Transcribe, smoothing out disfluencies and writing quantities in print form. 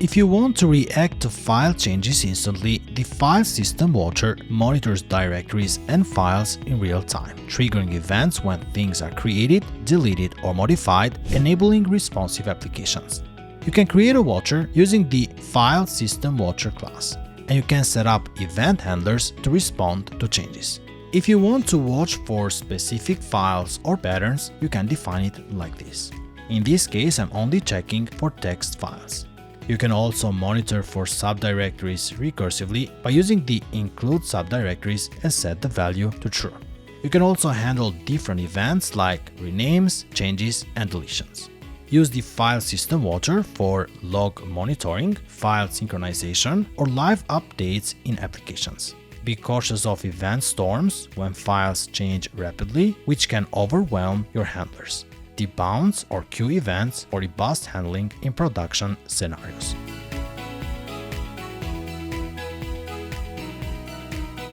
If you want to react to file changes instantly, the FileSystemWatcher monitors directories and files in real time, triggering events when things are created, deleted, or modified, enabling responsive applications. You can create a watcher using the FileSystemWatcher class, and you can set up event handlers to respond to changes. If you want to watch for specific files or patterns, you can define it like this. In this case, I'm only checking for text files. You can also monitor for subdirectories recursively by using the include subdirectories and set the value to true. You can also handle different events like renames, changes, and deletions. Use the FileSystemWatcher for log monitoring, file synchronization, or live updates in applications. Be cautious of event storms when files change rapidly, which can overwhelm your handlers. Debounce or queue events for robust handling in production scenarios.